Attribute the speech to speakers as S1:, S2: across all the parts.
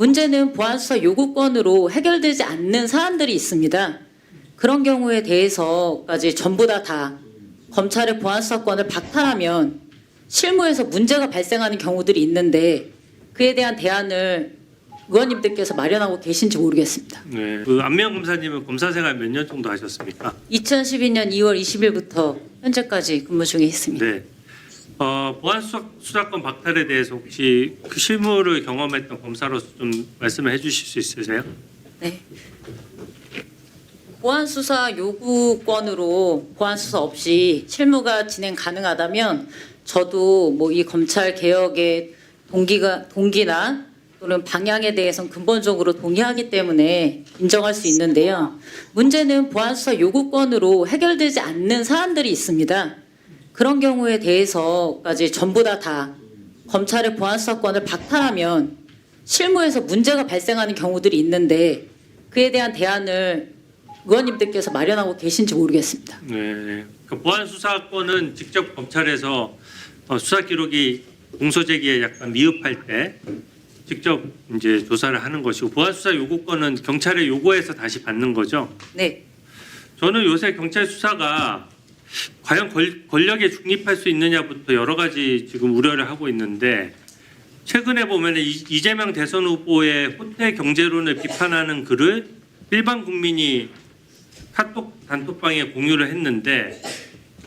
S1: 문제는 보안수사 요구권으로 해결되지 않는 사안들이 있습니다. 그런 경우에 대해서까지 전부 다 검찰의 보안수사권을 박탈하면 실무에서 문제가 발생하는 경우들이 있는데 그에 대한 대안을 의원님들께서 마련하고 계신지 모르겠습니다.
S2: 네. 그 안미영 검사님은 검사 생활 몇 년 정도 하셨습니까?
S1: 2012년 2월 20일부터 현재까지 근무 중에 있습니다.
S2: 네. 보안수사권 박탈에 대해서 혹시 그 실무를 경험했던 검사로서 좀 말씀을 해주실 수 있으세요?
S1: 네. 보안수사 요구권으로 보안수사 없이 실무가 진행 가능하다면 저도 뭐 이 검찰 개혁의 동기나 또는 방향에 대해서는 근본적으로 동의하기 때문에 인정할 수 있는데요. 문제는 보안수사 요구권으로 해결되지 않는 사안들이 있습니다. 그런 경우에 대해서까지 전부 다 검찰의 보안수사권을 박탈하면 실무에서 문제가 발생하는 경우들이 있는데 그에 대한 대안을 의원님들께서 마련하고 계신지 모르겠습니다.
S2: 네. 그 보안수사권은 직접 검찰에서 수사 기록이 공소 제기에 약간 미흡할 때 직접 이제 조사를 하는 것이고 보안수사 요구권은 경찰의 요구해서 다시 받는 거죠.
S1: 네.
S2: 저는 요새 경찰 수사가 과연 권력에 중립할 수 있느냐부터 여러 가지 지금 우려를 하고 있는데 최근에 보면 이재명 대선 후보의 호태 경제론을 비판하는 글을 일반 국민이 카톡 단톡방에 공유를 했는데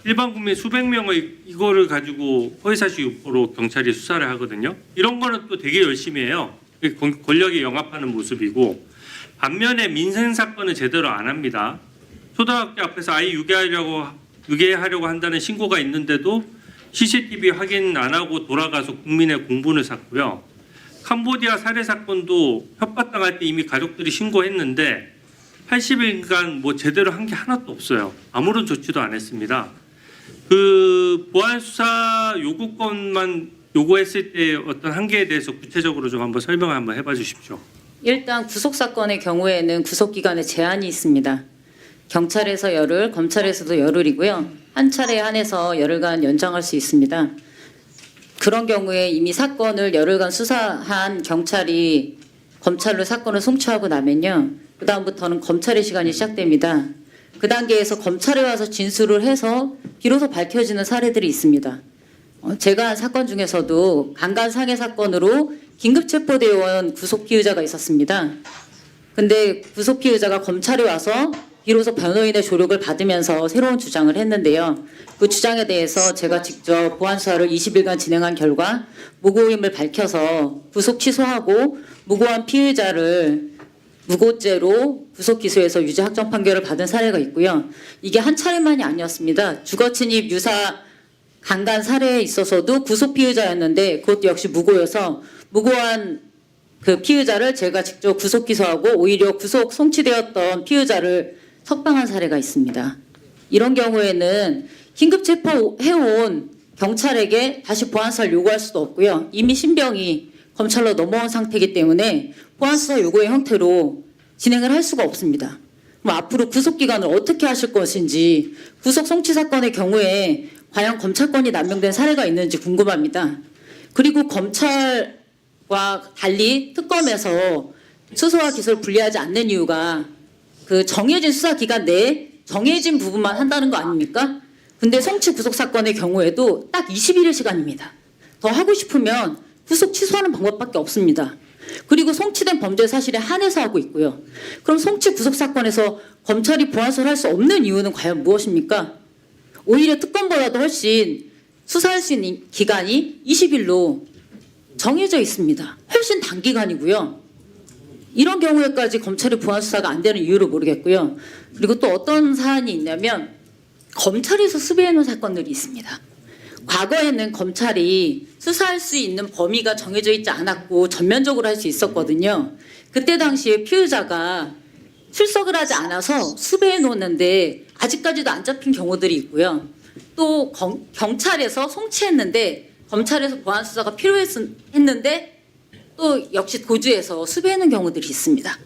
S2: 일반 국민 수백 명의 이거를 가지고 허위사실 유포로 경찰이 수사를 하거든요. 이런 거는 또 되게 열심히 해요. 권력에 영합하는 모습이고 반면에 민생 사건은 제대로 안 합니다. 초등학교 앞에서 아이 유괴하려고 한다는 신고가 있는데도 CCTV 확인 안 하고 돌아가서 국민의 공분을 샀고요. 캄보디아 살해 사건도 협박당할 때 이미 가족들이 신고했는데 80일간 뭐 제대로 한 게 하나도 없어요. 아무런 조치도 안 했습니다. 그 보안 수사 요구권만 요구했을 때 어떤 한계에 대해서 구체적으로 좀 한번 설명을 한번 해봐 주십시오.
S1: 일단 구속 사건의 경우에는 구속 기간에 제한이 있습니다. 경찰에서 열흘, 검찰에서도 열흘이고요. 한 차례에 한해서 열흘간 연장할 수 있습니다. 그런 경우에 이미 사건을 열흘간 수사한 경찰이 검찰로 사건을 송치하고 나면요. 그 다음부터는 검찰의 시간이 시작됩니다. 그 단계에서 검찰에 와서 진술을 해서 비로소 밝혀지는 사례들이 있습니다. 제가 한 사건 중에서도 강간상해 사건으로 긴급체포되어 온 구속 피의자가 있었습니다. 근데 구속 피의자가 검찰에 와서 비로소 변호인의 조력을 받으면서 새로운 주장을 했는데요. 그 주장에 대해서 제가 직접 보안수사를 20일간 진행한 결과 무고임을 밝혀서 구속 취소하고 무고한 피의자를 무고죄로 구속 기소해서 유죄 확정 판결을 받은 사례가 있고요. 이게 한 차례만이 아니었습니다. 주거침입 유사 강간 살해에 있어서도 구속 피의자였는데 그것도 역시 무고여서 무고한 그 피의자를 제가 직접 구속 기소하고 오히려 구속 송치되었던 피의자를 석방한 사례가 있습니다. 이런 경우에는 긴급 체포해온 경찰에게 다시 보안수사를 요구할 수도 없고요. 이미 신병이 검찰로 넘어온 상태이기 때문에 보안수사 요구의 형태로 진행을 할 수가 없습니다. 그럼 앞으로 구속기간을 어떻게 하실 것인지 구속 송치 사건의 경우에 과연 검찰권이 남용된 사례가 있는지 궁금합니다. 그리고 검찰과 달리 특검에서 수사와 기소를 분리하지 않는 이유가 그 정해진 수사 기간 내에 정해진 부분만 한다는 거 아닙니까? 근데 송치 구속 사건의 경우에도 딱 21일 시간입니다. 더 하고 싶으면 구속 취소하는 방법밖에 없습니다. 그리고 송치된 범죄 사실에 한해서 하고 있고요. 그럼 송치 구속 사건에서 검찰이 보안수사를 할 수 없는 이유는 과연 무엇입니까? 오히려 특검보다도 훨씬 수사할 수 있는 기간이 20일로 정해져 있습니다. 훨씬 단기간이고요. 이런 경우에까지 검찰이 보안수사가 안 되는 이유를 모르겠고요. 그리고 또 어떤 사안이 있냐면 검찰에서 수배해놓은 사건들이 있습니다. 과거에는 검찰이 수사할 수 있는 범위가 정해져 있지 않았고 전면적으로 할 수 있었거든요. 그때 당시에 피의자가 출석을 하지 않아서 수배해 놓았는데 아직까지도 안 잡힌 경우들이 있고요. 또 경찰에서 송치했는데 검찰에서 보안수사가 필요했는데 또 역시 도주해서 수배하는 경우들이 있습니다.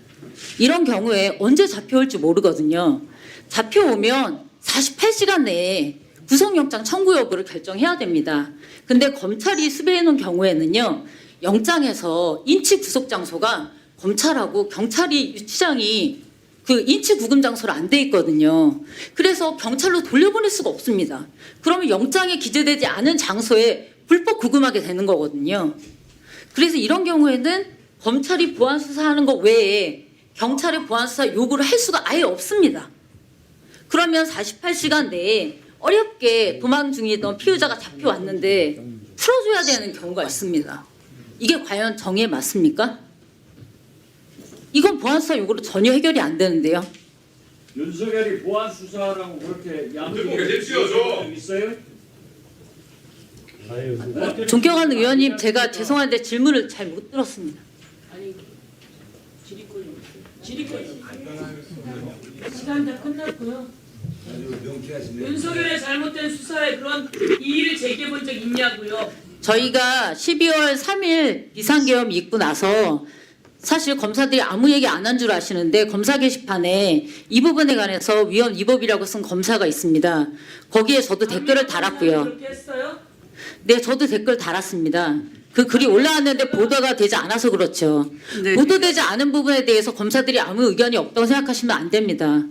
S1: 이런 경우에 언제 잡혀올지 모르거든요. 잡혀오면 48시간 내에 구속영장 청구 여부를 결정해야 됩니다. 근데 검찰이 수배해 놓은 경우에는요. 영장에서 인치 구속 장소가 검찰하고 경찰이 유치장이 그 인치 구금 장소로 안 돼 있거든요. 그래서 경찰로 돌려보낼 수가 없습니다. 그러면 영장에 기재되지 않은 장소에 불법 구금하게 되는 거거든요. 그래서 이런 경우에는 검찰이 보안 수사하는 것 외에 경찰의 보안 수사 요구를 할 수가 아예 없습니다. 그러면 48시간 내에 어렵게 도망 중이던 피의자가 잡혀왔는데 풀어줘야 되는 경우가 있습니다. 이게 과연 정의에 맞습니까? 이건 보안수사 요구로 전혀 해결이 안 되는데요.
S3: 윤석열이 보안 수사라고 그렇게
S4: 들고 계십시오, 좀.
S3: 있어요?
S1: 존경하는 의원님, 제가 죄송한데 질문을 잘 못 들었습니다.
S5: 시간 다 끝났고요. 윤석열의 잘못된 수사에 그런 이의를 제기해 본 적 있냐고요.
S1: 저희가 12월 3일 비상계엄 있고 나서 사실 검사들이 아무 얘기 안 한 줄 아시는데 검사 게시판에 이 부분에 관해서 위헌 위법이라고 쓴 검사가 있습니다. 거기에 저도 댓글을 달았고요.
S5: 그렇게 했어요?
S1: 네, 저도 댓글 달았습니다. 그 글이 올라왔는데 보도가 되지 않아서 그렇죠.
S6: 네.
S1: 보도되지 않은 부분에 대해서 검사들이 아무 의견이 없다고 생각하시면 안 됩니다.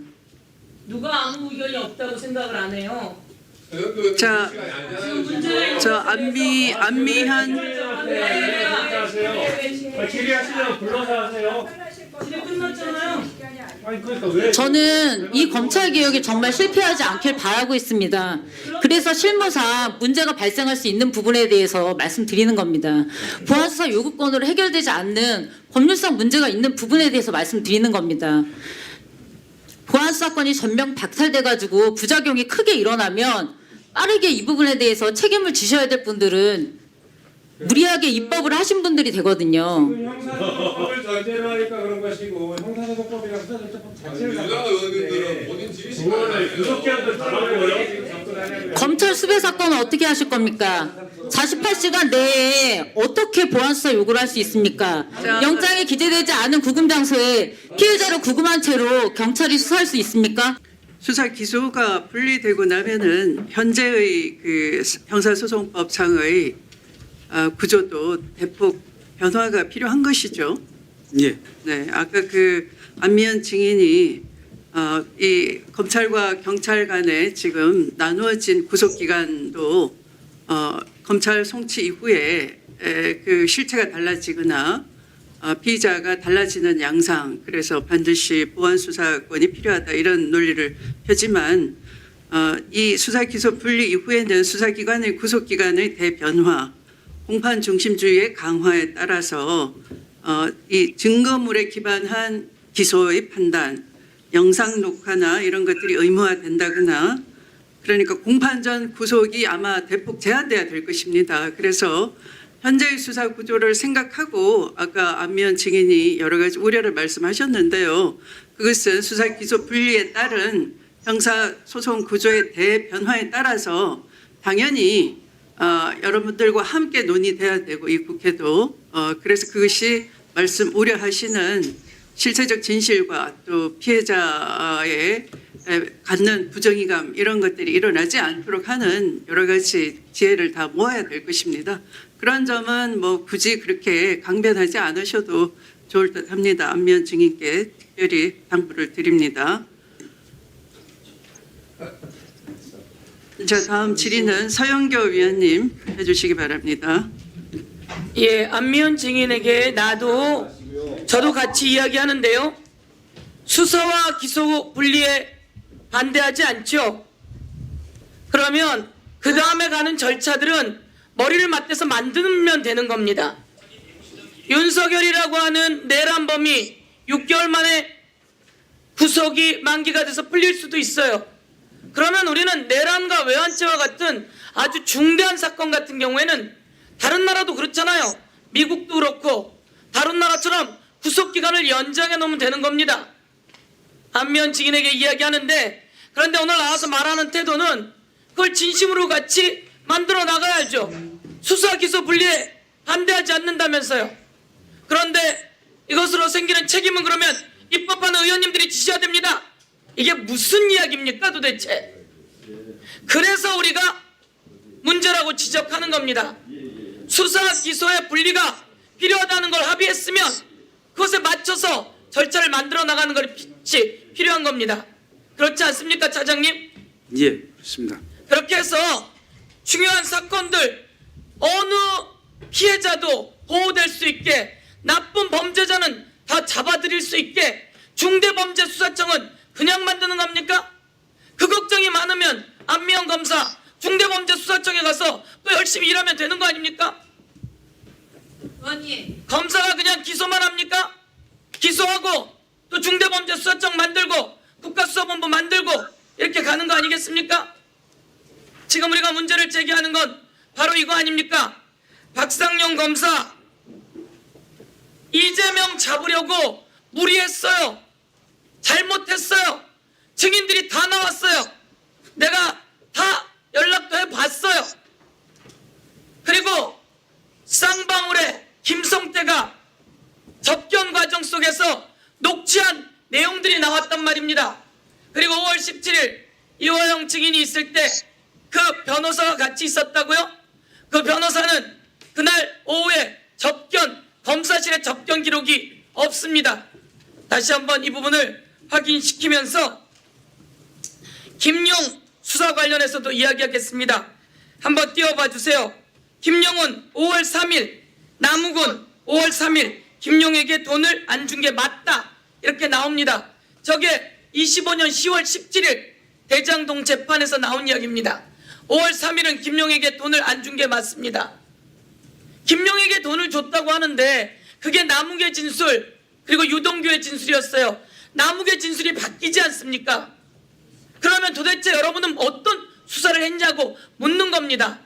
S5: 누가 아무 의견이 없다고 생각을 안 해요.
S6: 자,
S5: 지금 문제가
S6: 저 안미한
S3: 질의하시면 불러서 하세요.
S5: 질의 끝났잖아요.
S3: 아니 그러니까 왜?
S1: 저는 이 검찰 개혁이 정말 실패하지 않길 바라고 있습니다. 그래서 실무상 문제가 발생할 수 있는 부분에 대해서 말씀드리는 겁니다. 보안수사 요구권으로 해결되지 않는 법률상 문제가 있는 부분에 대해서 말씀드리는 겁니다. 보안수사권이 전면 박탈돼가지고 부작용이 크게 일어나면 빠르게 이 부분에 대해서 책임을 지셔야 될 분들은 무리하게 입법을 하신 분들이 되거든요.
S3: 형사소송법을 전제로 하니까 그런 것이고 형사소송법이랑 수사절차법 자체를
S4: 민주당 의원님들은 본인 지휘시간
S3: 그거를 구속기한도 달아고요. 지금 접근하냐고요.
S1: 검찰 수배 사건은 어떻게 하실 겁니까? 48시간 내에 어떻게 보안수사 요구를 할 수 있습니까?
S6: 자,
S1: 영장에 기재되지 않은 구금 장소에 피해자를 구금한 채로 경찰이 수사할 수 있습니까?
S6: 수사 기소가 분리되고 나면은 현재의 그 형사소송법상의 구조도 대폭 변화가 필요한 것이죠.
S7: 예.
S6: 네, 아까 그 안미연 증인이 이 검찰과 경찰 간에 지금 나누어진 구속 기간도 검찰 송치 이후에 그 실체가 달라지거나 피의자가 달라지는 양상, 그래서 반드시 보안 수사권이 필요하다 이런 논리를 펴지만 이 수사 기소 분리 이후에는 수사기관의 구속 기간의 대변화, 공판 중심주의의 강화에 따라서 이 증거물에 기반한 기소의 판단, 영상 녹화나 이런 것들이 의무화된다거나, 그러니까 공판 전 구속이 아마 대폭 제한돼야 될 것입니다. 그래서 현재의 수사 구조를 생각하고 아까 안미연 증인이 여러 가지 우려를 말씀하셨는데요. 그것은 수사 기소 분리에 따른 형사 소송 구조의 대변화에 따라서 당연히 여러분들과 함께 논의돼야 되고, 이 국회도 그래서 그것이 말씀 우려하시는 실체적 진실과 또 피해자의 갖는 부정의감 이런 것들이 일어나지 않도록 하는 여러 가지 지혜를 다 모아야 될 것입니다. 그런 점은 뭐 굳이 그렇게 강변하지 않으셔도 좋을 듯 합니다. 안미연 증인께 특별히 당부를 드립니다. 자, 다음 질의는 서영교 위원님 해주시기 바랍니다.
S5: 예, 안미연 증인에게 저도 같이 이야기하는데요. 수사와 기소 분리에 반대하지 않죠. 그러면 그 다음에 가는 절차들은 머리를 맞대서 만들면 되는 겁니다. 윤석열이라고 하는 내란범이 6개월 만에 구속이 만기가 돼서 풀릴 수도 있어요. 그러면 우리는 내란과 외환죄와 같은 아주 중대한 사건 같은 경우에는 다른 나라도 그렇잖아요. 미국도 그렇고 다른 나라처럼 구속기간을 연장해 놓으면 되는 겁니다. 안미연 증인에게 이야기하는데, 그런데 오늘 나와서 말하는 태도는 그걸 진심으로 같이 만들어 나가야죠. 수사 기소 분리에 반대하지 않는다면서요. 그런데 이것으로 생기는 책임은 그러면 입법하는 의원님들이 지셔야 됩니다. 이게 무슨 이야기입니까 도대체? 그래서 우리가 문제라고 지적하는 겁니다. 수사 기소의 분리가 필요하다는 걸 합의했으면 그것에 맞춰서 절차를 만들어 나가는 것이 필요한 겁니다. 그렇지 않습니까, 차장님?
S7: 예, 그렇습니다.
S5: 그렇게 해서 중요한 사건들 어느 피해자도 보호될 수 있게, 나쁜 범죄자는 다 잡아들일 수 있게 중대범죄수사청은 그냥 만드는 겁니까? 그 걱정이 많으면 안미연 검사 중대범죄수사청에 가서 또 열심히 일하면 되는 거 아닙니까?
S1: 의원님,
S5: 검사가 그냥 기소만 합니까? 기소하고 또 중대범죄수사청 만들고 국가수사본부 만들고 이렇게 가는 거 아니겠습니까? 지금 우리가 문제를 제기하는 건 바로 이거 아닙니까? 박상용 검사 이재명 잡으려고 무리했어요. 잘못했어요. 증인들이 다 나왔어요. 내가 다 연락도 해봤어요. 그리고 쌍방울의 김성태가 접견 과정 속에서 녹취한 내용들이 나왔단 말입니다. 그리고 5월 17일 이화영 증인이 있을 때 그 변호사가 같이 있었다고요? 그 변호사는 그날 오후에 검사실의 접견 기록이 없습니다. 다시 한번 이 부분을 확인시키면서 김용 수사 관련해서도 이야기하겠습니다. 한번 띄워봐 주세요. 김용은 5월 3일, 남욱은 5월 3일 김용에게 돈을 안 준 게 맞다. 이렇게 나옵니다. 저게 25년 10월 17일 대장동 재판에서 나온 이야기입니다. 5월 3일은 김용에게 돈을 안 준 게 맞습니다. 김용에게 돈을 줬다고 하는데 그게 남욱의 진술 그리고 유동규의 진술이었어요. 남욱의 진술이 바뀌지 않습니까? 그러면 도대체 여러분은 어떤 수사를 했냐고 묻는 겁니다.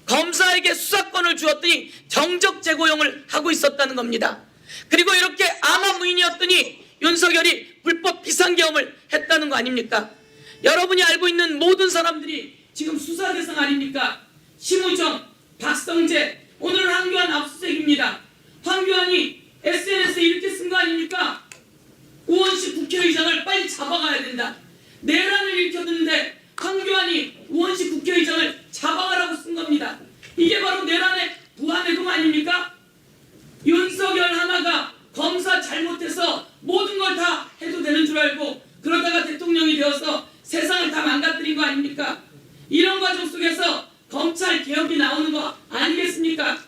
S5: 검사에게 수사권을 주었더니 정적 재고용을 하고 있었다는 겁니다. 그리고 이렇게 아마무인이었더니 윤석열이 불법 비상계엄을 했다는 거 아닙니까? 여러분이 알고 있는 모든 사람들이 지금 수사 대상 아닙니까? 심우정, 박성재, 오늘은 황교안 압수수색입니다. 황교안이 SNS에 이렇게 쓴 거 아닙니까? 우원식 국회의장을 빨리 잡아가야 된다. 내란을 일으켰는데 황교안이 우원식 국회의장을 잡아가라고 쓴 겁니다. 이게 바로 내란의 부하내동 아닙니까? 윤석열 하나가 검사 잘못해서 모든 걸 다 해도 되는 줄 알고 그러다가 대통령이 되어서 세상을 다 망가뜨린 거 아닙니까? 이런 과정 속에서 검찰 개혁이 나오는 거 아니겠습니까?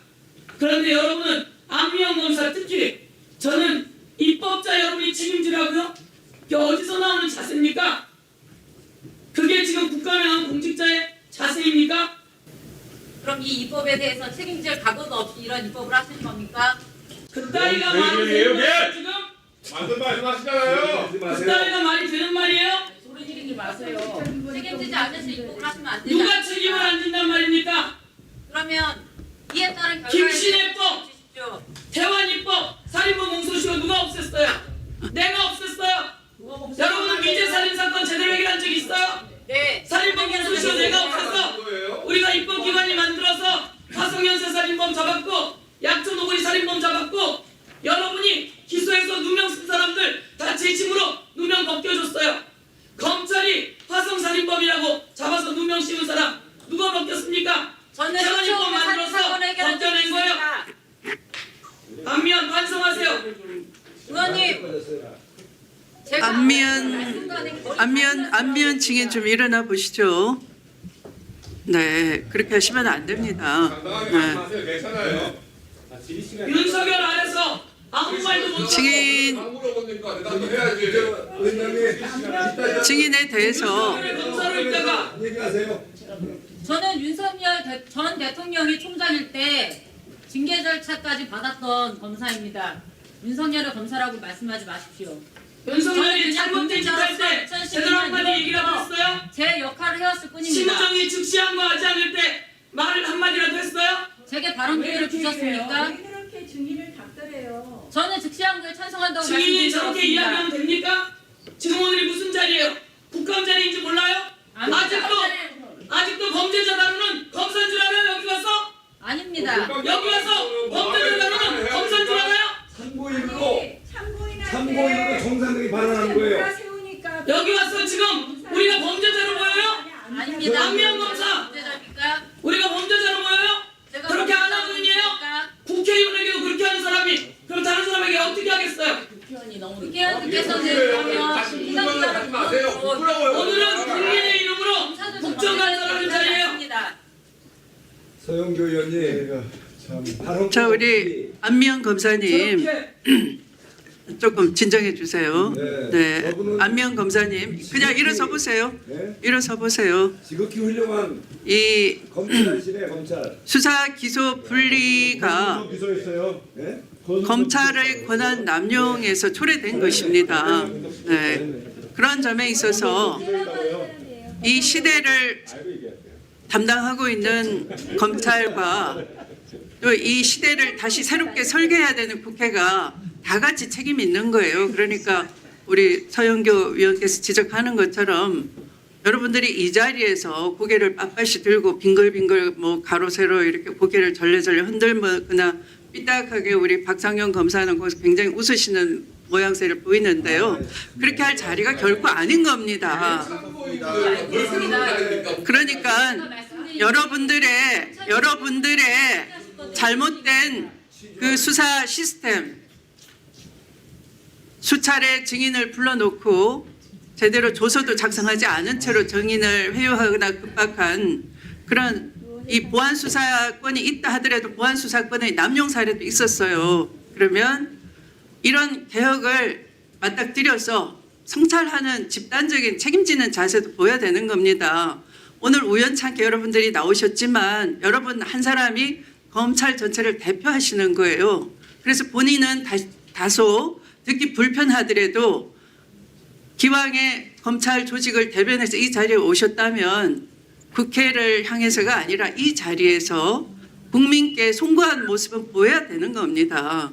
S5: 그런데 여러분은 안미연 검사 특히 저는 입법자 여러분이 책임지라고요? 그게 어디서 나오는 자세입니까? 그게 지금 국가명한 공직자의 자세입니까?
S8: 그럼 이 입법에 대해서 책임질 각오도 없이 이런 입법을 하시는 겁니까?
S5: 그따위가
S3: 왜
S5: 말이
S3: 그래요,
S5: 되는
S3: 이게?
S5: 말이에요 지금?
S4: 맞는 말씀 하시잖아요.
S5: 그따위가 말이 되는 말이에요?
S8: 소리 지르지 마세요. 책임지지 않으셔서 입법을 하시면 안 된다.
S5: 누가 책임을 안 진단 말입니까?
S8: 그러면 이에 따른 결과에
S5: 김신혜법,
S8: 주십시오.
S5: 대환입법, 살인범 공소시효 누가 없앴어요? 내가 없앴어요. 여러분은 미제 살인 사건 제대로 해결한 적 있어요?
S8: 네.
S5: 살인범 공소시효 내가 없앴어. 우리가 입법기관이 만들어서 화성연쇄 살인범 잡았고 약촌 오거리 살인범 잡았고 여러분이 기소해서 누명 쓴 사람들 다 재심으로 누명 벗겨줬어요. 검찰이 화성살인범이라고 잡아서 누명 씌운 사람 누가 벗겼습니까?
S8: 저는
S5: 대환입법 만들어서
S8: 사건 해결한 적이
S5: 벗겨낸 거예요.
S8: 있습니다.
S5: 안미연 반성하세요.
S8: 의원님, 제가
S6: 안미연 증인 좀 일어나 보시죠. 네, 그렇게 하시면 안 됩니다.
S4: 당당하게
S6: 네.
S4: 말씀하세요. 괜찮아요.
S5: 윤석열 안에서 아무 말도 못하고
S6: 증인
S4: 안 물어보니까 대답도 해야지.
S6: 증인에 대해서
S5: 윤석열의 검사로 있다가
S8: 저는 윤석열 전 대통령이 총장일 때 징계 절차까지 받았던 검사입니다. 윤석열의 검사라고 말씀하지 마십시오.
S5: 윤석열이 잘못된 짓 할 때 제대로 한마디 얘기라도 했어요?
S8: 제 역할을 해왔을 뿐입니다.
S5: 심우정이 즉시한 거 하지 않을 때 말을 한마디라도 했어요?
S8: 제게 발언 기회를 주셨습니까?
S9: 왜 그렇게 증인을 닥달해요?
S8: 저는 즉시한 거에 찬성한다고
S5: 증인이 저렇게
S8: 말씀드렸습니다.
S5: 이야기하면 됩니까? 지금 오늘이 무슨 자리예요? 국감 자리인지 몰라요? 아직도 범죄자 다루는 검사인 줄 알아요? 여기 와서?
S8: 아닙니다.
S5: 여기 와서 범죄자 다루는 검사인 줄 알아요?
S9: 참고인한테
S3: 정상들이 발언하는 거예요.
S9: 누가 세우니까
S5: 여기 와서 지금 우리가 범죄자로 보여요?
S8: 아닙니다.
S5: 안미연 검사!
S8: 범죄자입니까?
S5: 우리가 범죄자로 보여요?
S8: 제가
S5: 그렇게 안 하는
S8: 범죄자입니까?
S5: 분이에요? 국회의원에게도 그렇게 하는 사람이 그럼 다른 사람에게 어떻게
S8: 말씀이 너무 국회의원님께서는 그러면
S4: 하지 마세요. 부끄러워요.
S5: 오늘은 국민의 이름으로 국정감사를 자리해요.
S7: 서영교 의원님, 참 발언.
S6: 자, 우리 안미연 검사님
S5: 저렇게
S6: 조금 진정해 주세요.
S7: 네.
S6: 네, 안미연 검사님 그냥 일어서 보세요.
S7: 네?
S6: 일어서 보세요.
S7: 지극히 훌륭한
S6: 이
S7: 검찰이시네, 검찰.
S6: 수사 기소 분리가
S7: 기소했어요. 네?
S6: 검찰의 권한 남용에서 초래된 것입니다. 네. 그런 점에 있어서 이 시대를 담당하고 있는 검찰과 또 이 시대를 다시 새롭게 설계해야 되는 국회가 다 같이 책임이 있는 거예요. 그러니까 우리 서영교 위원께서 지적하는 것처럼 여러분들이 이 자리에서 고개를 빳빳이 들고 빙글빙글 뭐 가로 세로 이렇게 고개를 절레절레 흔들거나 삐딱하게 우리 박상현 검사는 거기서 굉장히 웃으시는 모양새를 보이는데요. 그렇게 할 자리가 결코 아닌 겁니다. 그러니까 여러분들의 잘못된 그 수사 시스템, 수차례 증인을 불러놓고 제대로 조서도 작성하지 않은 채로 증인을 회유하거나 급박한 그런 이 보안 수사권이 있다 하더라도 보안 수사권의 남용 사례도 있었어요. 그러면 이런 개혁을 맞닥뜨려서 성찰하는 집단적인 책임지는 자세도 보여야 되는 겁니다. 오늘 우연찮게 여러분들이 나오셨지만 여러분 한 사람이 검찰 전체를 대표하시는 거예요. 그래서 본인은 다소 듣기 불편하더라도 기왕에 검찰 조직을 대변해서 이 자리에 오셨다면 국회를 향해서가 아니라 이 자리에서 국민께 송구한 모습은 보여야 되는 겁니다.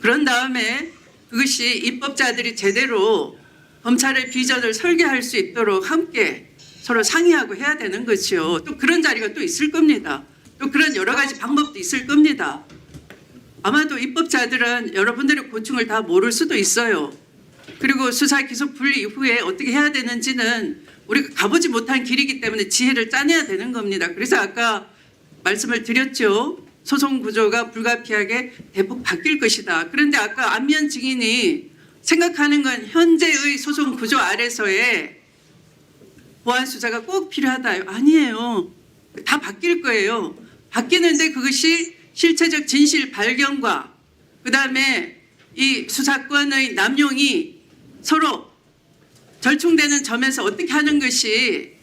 S6: 그런 다음에 그것이 입법자들이 제대로 검찰의 비전을 설계할 수 있도록 함께 서로 상의하고 해야 되는 거지요. 또 그런 자리가 또 있을 겁니다. 또 그런 여러 가지 방법도 있을 겁니다. 아마도 입법자들은 여러분들의 고충을 다 모를 수도 있어요. 그리고 수사 기소 분리 이후에 어떻게 해야 되는지는 우리가 가보지 못한 길이기 때문에 지혜를 짜내야 되는 겁니다. 그래서 아까 말씀을 드렸죠. 소송 구조가 불가피하게 대폭 바뀔 것이다. 그런데 아까 안미연 증인이 생각하는 건 현재의 소송 구조 아래서의 보안 수사가 꼭 필요하다. 아니에요. 다 바뀔 거예요. 바뀌는데 그것이 실체적 진실 발견과 그다음에 이 수사권의 남용이 서로 절충되는 점에서 어떻게 하는 것이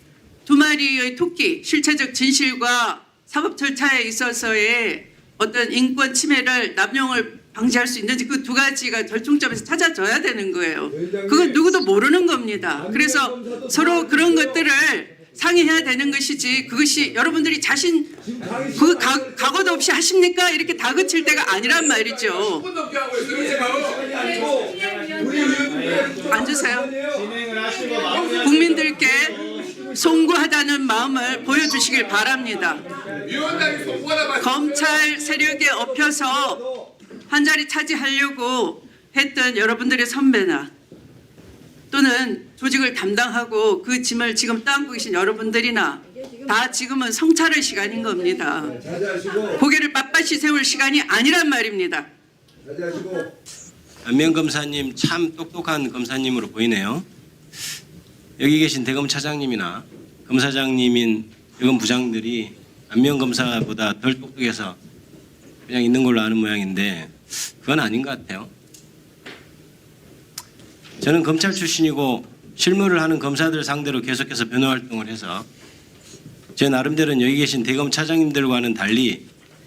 S6: 두 마리의 토끼, 실체적 진실과 사법 절차에 있어서의 어떤 인권 침해를 남용을 방지할 수 있는지 그 두 가지가 절충점에서 찾아져야 되는 거예요. 그건 누구도 모르는 겁니다. 그래서 서로 그런 것들을 상의해야 되는 것이지 그것이 여러분들이 자신 그 각오도 없이 하십니까? 이렇게 다그칠 때가 아니란 말이죠.
S4: 10분 넘게 하고 있어요.
S6: 앉으세요. 국민들께 송구하다는 마음을 보여주시길 바랍니다.
S4: 위원장이 송구하다 말씀.
S6: 검찰 세력에 엎혀서 한 자리 차지하려고 했던 여러분들의 선배나 또는 조직을 담당하고 그 짐을 지금 떠안고 계신 여러분들이나 다 지금은 성찰의 시간인 겁니다.
S7: 자제하시고,
S6: 고개를 빳빳이 세울 시간이 아니란 말입니다.
S7: 자제하시고.
S10: 안면 검사님 참 똑똑한 검사님으로 보이네요. 여기 계신 대검 차장님이나 검사장님인 대검 부장들이 안면 검사보다 덜 똑똑해서 그냥 있는 걸로 아는 모양인데 그건 아닌 것 같아요. 저는 검찰 출신이고 실무를 하는 검사들 상대로 계속해서 변호 활동을 해서 제 나름대로는 여기 계신 대검 차장님들과는 달리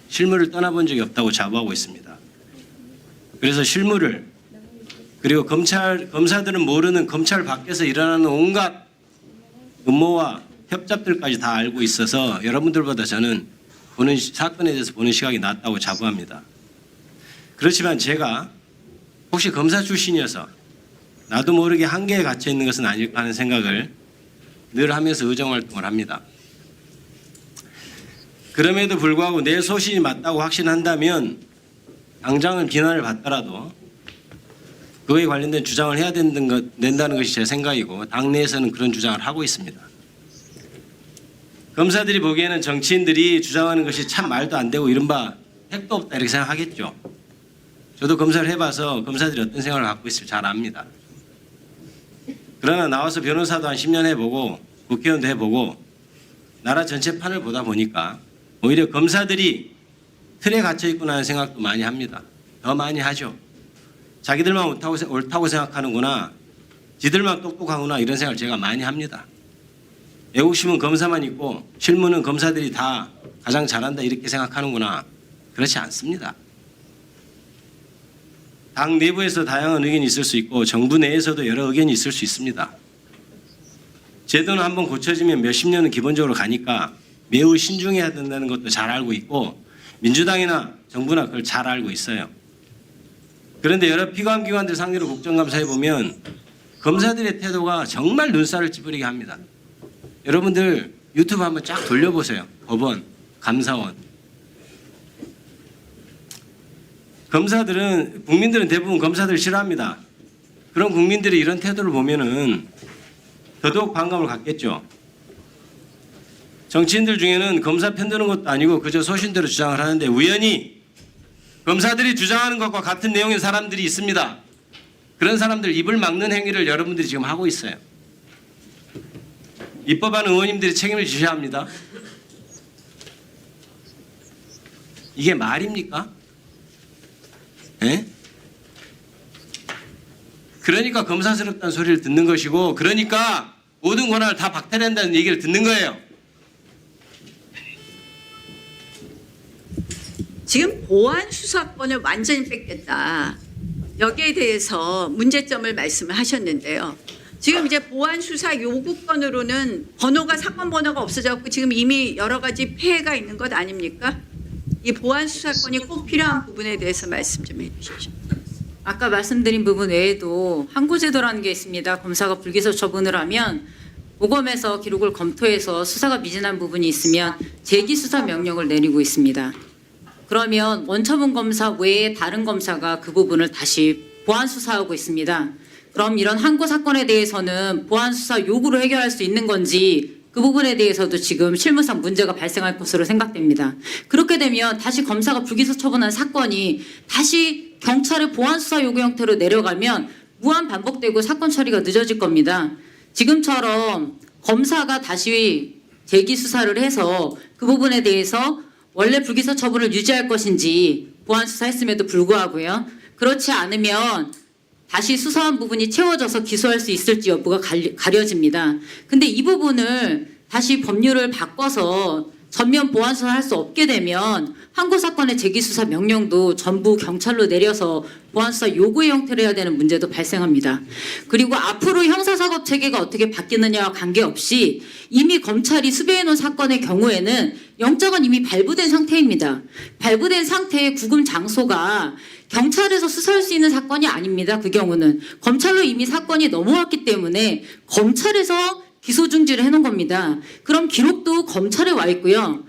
S10: 실무를 떠나본 적이 없다고 자부하고 있습니다. 그래서 실무를 그리고 검사들은 모르는 검찰 밖에서 일어나는 온갖 음모와 협잡들까지 다 알고 있어서 여러분들보다 저는 보는 사건에 대해서 보는 시각이 낫다고 자부합니다. 그렇지만 제가 혹시 검사 출신이어서 나도 모르게 한계에 갇혀 있는 것은 아닐까 하는 생각을 늘 하면서 의정활동을 합니다. 그럼에도 불구하고 내 소신이 맞다고 확신한다면 당장은 비난을 받더라도 그거에 관련된 주장을 해야 된다는 것이 제 생각이고 당내에서는 그런 주장을 하고 있습니다. 검사들이 보기에는 정치인들이 주장하는 것이 참 말도 안 되고 이른바 택도 없다 이렇게 생각하겠죠. 저도 검사를 해봐서 검사들이 어떤 생각을 갖고 있을지 잘 압니다. 그러나 나와서 변호사도 한 10년 해보고 국회의원도 해보고 나라 전체 판을 보다 보니까 오히려 검사들이 틀에 갇혀 있구나 하는 생각도 많이 합니다. 더 많이 하죠. 자기들만 옳다고 생각하는구나, 지들만 똑똑하구나 이런 생각을 제가 많이 합니다. 애국심은 검사만 있고 실무는 검사들이 다 가장 잘한다 이렇게 생각하는구나. 그렇지 않습니다. 당 내부에서 다양한 의견이 있을 수 있고 정부 내에서도 여러 의견이 있을 수 있습니다. 제도는 한번 고쳐지면 몇십 년은 기본적으로 가니까 매우 신중해야 된다는 것도 잘 알고 있고 민주당이나 정부나 그걸 잘 알고 있어요. 그런데 여러 피감기관들 상대로 국정감사해 보면 검사들의 태도가 정말 눈살을 찌푸리게 합니다. 여러분들 유튜브 한번 쫙 돌려보세요. 법원, 감사원. 검사들은, 국민들은 대부분 검사들 싫어합니다. 그런 국민들이 이런 태도를 보면은 더더욱 반감을 갖겠죠. 정치인들 중에는 검사 편드는 것도 아니고 그저 소신대로 주장을 하는데 우연히 검사들이 주장하는 것과 같은 내용의 사람들이 있습니다. 그런 사람들 입을 막는 행위를 여러분들이 지금 하고 있어요. 입법하는 의원님들이 책임을 지셔야 합니다. 이게 말입니까? 예? 그러니까 검사스럽다는 소리를 듣는 것이고 그러니까 모든 권한을 다 박탈한다는 얘기를 듣는 거예요.
S11: 지금 보안 수사권을 완전히 뺏겠다. 여기에 대해서 문제점을 말씀을 하셨는데요. 지금 이제 보안 수사 요구권으로는 사건 번호가 없어졌고 지금 이미 여러 가지 폐해가 있는 것 아닙니까? 이 보안 수사권이 꼭 필요한 부분에 대해서 말씀 좀 해주십시오.
S1: 아까 말씀드린 부분 외에도 항고제도라는 게 있습니다. 검사가 불기소 처분을 하면 모검에서 기록을 검토해서 수사가 미진한 부분이 있으면 재기수사 명령을 내리고 있습니다. 그러면 원처분 검사 외에 다른 검사가 그 부분을 다시 보안 수사하고 있습니다. 그럼 이런 항고 사건에 대해서는 보안 수사 요구로 해결할 수 있는 건지 그 부분에 대해서도 지금 실무상 문제가 발생할 것으로 생각됩니다. 그렇게 되면 다시 검사가 불기소 처분한 사건이 다시 경찰의 보안 수사 요구 형태로 내려가면 무한 반복되고 사건 처리가 늦어질 겁니다. 지금처럼 검사가 다시 재기 수사를 해서 그 부분에 대해서 원래 불기소 처분을 유지할 것인지 보안 수사했음에도 불구하고요. 그렇지 않으면 다시 수사한 부분이 채워져서 기소할 수 있을지 여부가 가려집니다. 근데 이 부분을 다시 법률을 바꿔서 전면 보안 수사할 수 없게 되면 항고 사건의 재기 수사 명령도 전부 경찰로 내려서 보안 수사 요구의 형태로 해야 되는 문제도 발생합니다. 그리고 앞으로 형사사법 체계가 어떻게 바뀌느냐와 관계없이 이미 검찰이 수배해 놓은 사건의 경우에는 영장은 이미 발부된 상태입니다. 발부된 상태의 구금 장소가 경찰에서 수사할 수 있는 사건이 아닙니다. 그 경우는 검찰로 이미 사건이 넘어왔기 때문에 검찰에서 기소 중지를 해놓은 겁니다. 그럼 기록도 검찰에 와 있고요.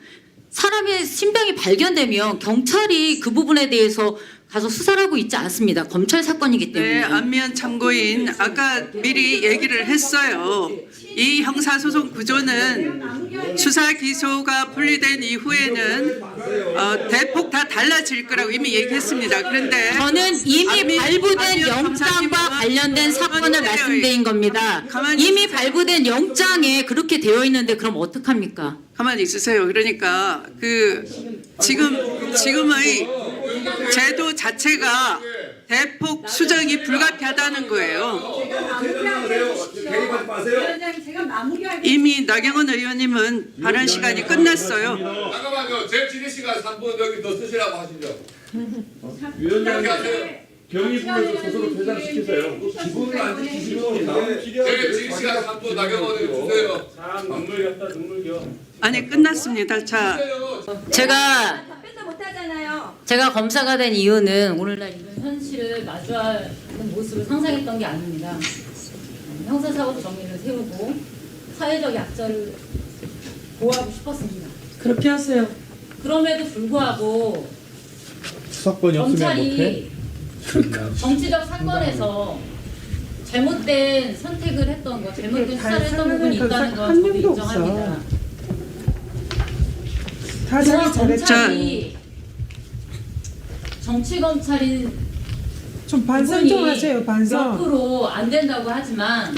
S1: 사람의 신병이 발견되면 경찰이 그 부분에 대해서 가서 수사를 하고 있지 않습니다. 검찰 사건이기 때문에.
S6: 네, 안미연 참고인 아까 미리 얘기를 했어요. 이 형사소송 구조는 수사 기소가 분리된 이후에는 대폭 다 달라질 거라고 이미 얘기했습니다. 그런데
S1: 저는 이미 발부된 영장과 관련된 사건을 말씀드린 겁니다. 이미 발부된 영장에 그렇게 되어 있는데 그럼 어떡합니까?
S6: 가만히 있으세요. 그러니까 지금의 제도 자체가 대폭 수정이 불가피하다는 거예요.
S7: 개입하지 마세요.
S9: 위원장님 제가 마무리하겠습니다.
S6: 이미 나경원 의원님은 발언 시간이 끝났어요.
S4: 잠깐만요. 제 지휘 시간 3분 여기 더 쓰시라고 하시죠.
S3: 위원장님 경위 불러서 스스로 퇴장시키세요.
S7: 기본을 안 지키시면 다음
S4: 제 지휘 시간 3분 나경원 의원 주세요.
S3: 참 눈물겼다 눈물겨.
S6: 아니 끝났습니다. 자,
S1: 제가
S8: 답변도 못하잖아요.
S1: 검사가 된 이유는 오늘날 이런 현실을 마주하는 모습을 상상했던 게 아닙니다. 형사사법 정의를 세우고 사회적 약자를 보호하고 싶었습니다.
S5: 그렇게 하세요.
S1: 그럼에도 불구하고
S3: 수사권이 없으면 못해?
S1: 검찰이 정치적 사건에서 잘못된 선택을 했던 거, 잘못된 수사를 했던 부분이 있다는 건 저도 인정합니다. 그런 검찰이 정치 검찰인
S9: 좀 반성 좀
S1: 부분이
S9: 하세요. 반성.
S1: 옆으로 안 된다고 하지만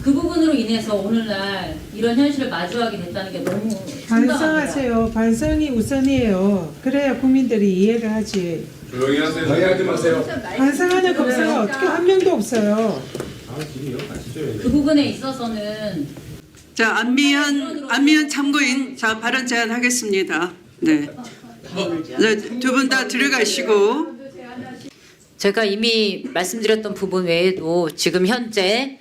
S1: 그 부분으로 인해서 오늘날 이런 현실을 마주하게 됐다는 게 너무 심각합니다.
S9: 반성하세요. 반성이 우선이에요. 그래야 국민들이 이해를 하지.
S4: 조용히 하세요.
S7: 방해하지 마세요.
S9: 반성하는 검사가 어떻게 한 명도 없어요.
S1: 그 부분에 있어서는
S6: 자, 안미연 참고인, 자, 발언 제안하겠습니다. 네. 두 분 다 들어가시고.
S1: 제가 이미 말씀드렸던 부분 외에도 지금 현재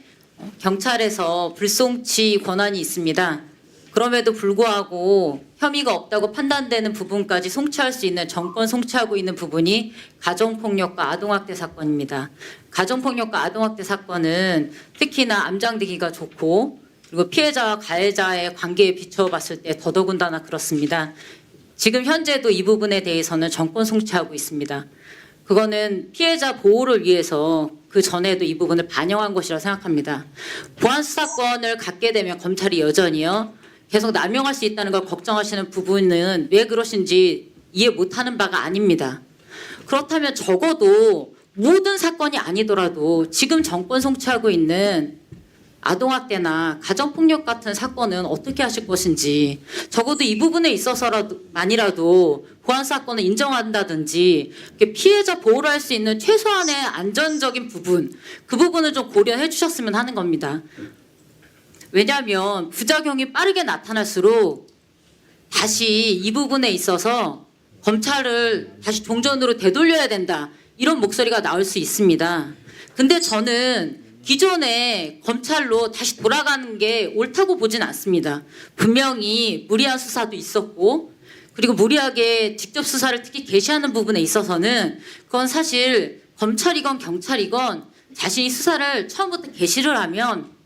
S1: 경찰에서 불송치 권한이 있습니다. 그럼에도 불구하고 혐의가 없다고 판단되는 부분까지 송치할 수 있는 정권 송치하고 있는 부분이 가정폭력과 아동학대 사건입니다. 가정폭력과 아동학대 사건은 특히나 암장되기가 좋고 그리고 피해자와 가해자의 관계에 비춰봤을 때 더더군다나 그렇습니다. 지금 현재도 이 부분에 대해서는 정권 송치하고 있습니다. 그거는 피해자 보호를 위해서 그 전에도 이 부분을 반영한 것이라고 생각합니다. 보안 수사권을 갖게 되면 검찰이 여전히요 계속 남용할 수 있다는 걸 걱정하시는 부분은 왜 그러신지 이해 못하는 바가 아닙니다. 그렇다면 적어도 모든 사건이 아니더라도 지금 정권 송치하고 있는 아동학대나 가정폭력 같은 사건은 어떻게 하실 것인지 적어도 이 부분에 있어서만이라도 보안 사건을 인정한다든지 피해자 보호를 할 수 있는 최소한의 안전적인 부분 그 부분을 좀 고려해 주셨으면 하는 겁니다. 왜냐하면 부작용이 빠르게 나타날수록 다시 이 부분에 있어서 검찰을 다시 종전으로 되돌려야 된다 이런 목소리가 나올 수 있습니다. 근데 저는 기존의 검찰로 다시 돌아가는 게 옳다고 보진 않습니다. 분명히 무리한 수사도 있었고 그리고 무리하게 직접 수사를 특히 개시하는 부분에 있어서는 그건 사실 검찰이건 경찰이건 자신이 수사를 처음부터 개시를 하면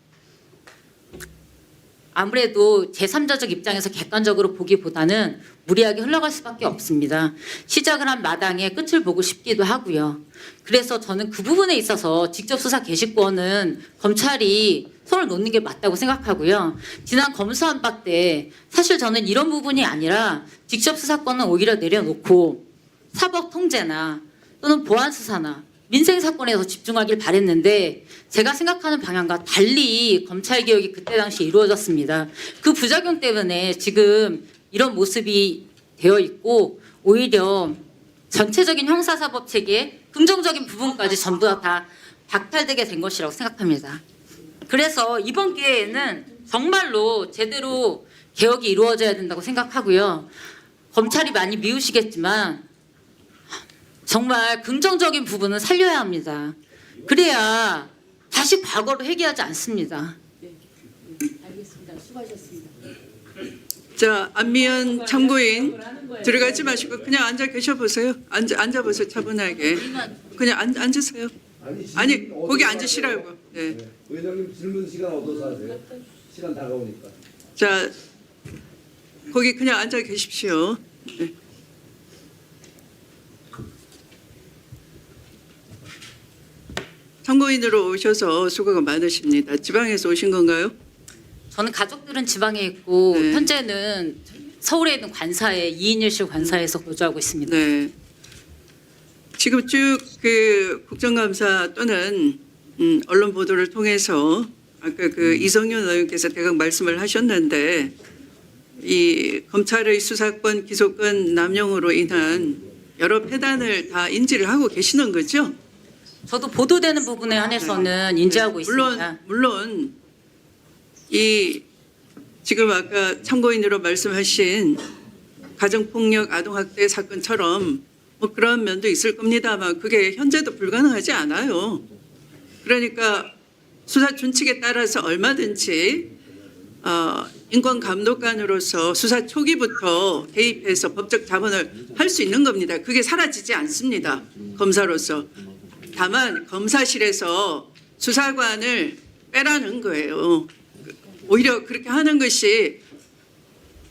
S1: 아무래도 제3자적 입장에서 객관적으로 보기보다는 무리하게 흘러갈 수밖에 없습니다. 시작을 한 마당에 끝을 보고 싶기도 하고요. 그래서 저는 그 부분에 있어서 직접 수사 개시권은 검찰이 손을 놓는 게 맞다고 생각하고요. 지난 검수완박 때 사실 저는 이런 부분이 아니라 직접 수사권은 오히려 내려놓고 사법 통제나 또는 보안 수사나 민생 사건에서 집중하길 바랬는데 제가 생각하는 방향과 달리 검찰 개혁이 그때 당시 이루어졌습니다. 그 부작용 때문에 지금 이런 모습이 되어 있고 오히려 전체적인 형사사법 체계의 긍정적인 부분까지 전부 다 박탈되게 된 것이라고 생각합니다. 그래서 이번 기회에는 정말로 제대로 개혁이 이루어져야 된다고 생각하고요. 검찰이 많이 미우시겠지만 정말 긍정적인 부분은 살려야 합니다. 그래야 다시 과거로 회귀하지 않습니다. 알겠습니다. 수고하셨습니다.
S6: 자, 안미연 참고인 들어가지 마시고 그냥 앉아 계셔 보세요. 앉아 보세요. 차분하게. 그냥 앉으세요. 아니, 거기 앉으시라고. 네.
S7: 의장님 질문 시간 얻어서 하세요. 시간 다가오니까.
S6: 자, 거기 그냥 앉아 계십시오. 네. 참고인으로 오셔서 수고가 많으십니다. 지방에서 오신 건가요?
S1: 저는 가족들은 지방에 있고
S6: 네.
S1: 현재는 서울에 있는 관사에 2인 1실 관사에서 거주하고 있습니다.
S6: 네. 지금 쭉 그 국정감사 또는 언론 보도를 통해서 아까 그 이성윤 의원께서 대강 말씀을 하셨는데 이 검찰의 수사권, 기소권 남용으로 인한 여러 폐단을 다 인지를 하고 계시는 거죠?
S1: 저도 보도되는 부분에 한해서는 인지하고 있습니다.
S6: 물론 이 지금 아까 참고인으로 말씀하신 가정폭력, 아동학대 사건처럼 뭐 그런 면도 있을 겁니다만 그게 현재도 불가능하지 않아요. 그러니까 수사 준칙에 따라서 얼마든지 인권감독관으로서 수사 초기부터 개입해서 법적 자문을 할 수 있는 겁니다. 그게 사라지지 않습니다. 검사로서. 다만 검사실에서 수사관을 빼라는 거예요. 오히려 그렇게 하는 것이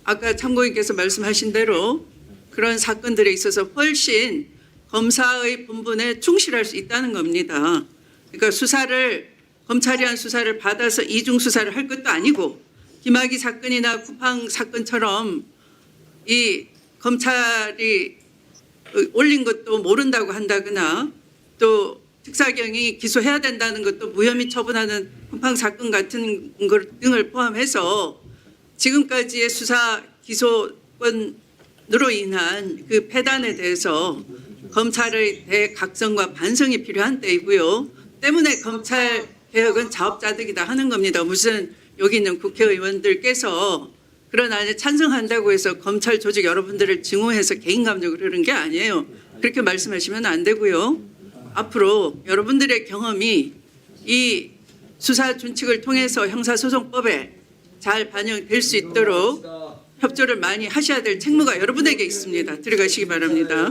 S6: 아까 참고인께서 말씀하신 대로 그런 사건들에 있어서 훨씬 검사의 본분에 충실할 수 있다는 겁니다. 그러니까 수사를 검찰이 한 수사를 받아서 이중 수사를 할 것도 아니고 김학의 사건이나 쿠팡 사건처럼 이 검찰이 올린 것도 모른다고 한다거나 또 특사경이 기소해야 된다는 것도 무혐의 처분하는 쿠팡 사건 같은 것 등을 포함해서 지금까지의 수사 기소권으로 인한 그 폐단에 대해서 검찰의 대각성과 반성이 필요한 때이고요. 때문에 검찰 개혁은 자업자득이다 하는 겁니다. 무슨 여기 있는 국회의원들께서 그런 안에 찬성한다고 해서 검찰 조직 여러분들을 증오해서 개인 감정을 그러는 게 아니에요. 그렇게 말씀하시면 안 되고요. 앞으로 여러분들의 경험이 이 수사 준칙을 통해서 형사소송법에 잘 반영될 수 있도록 협조를 많이 하셔야 될 책무가 여러분에게 있습니다. 들어가시기 바랍니다.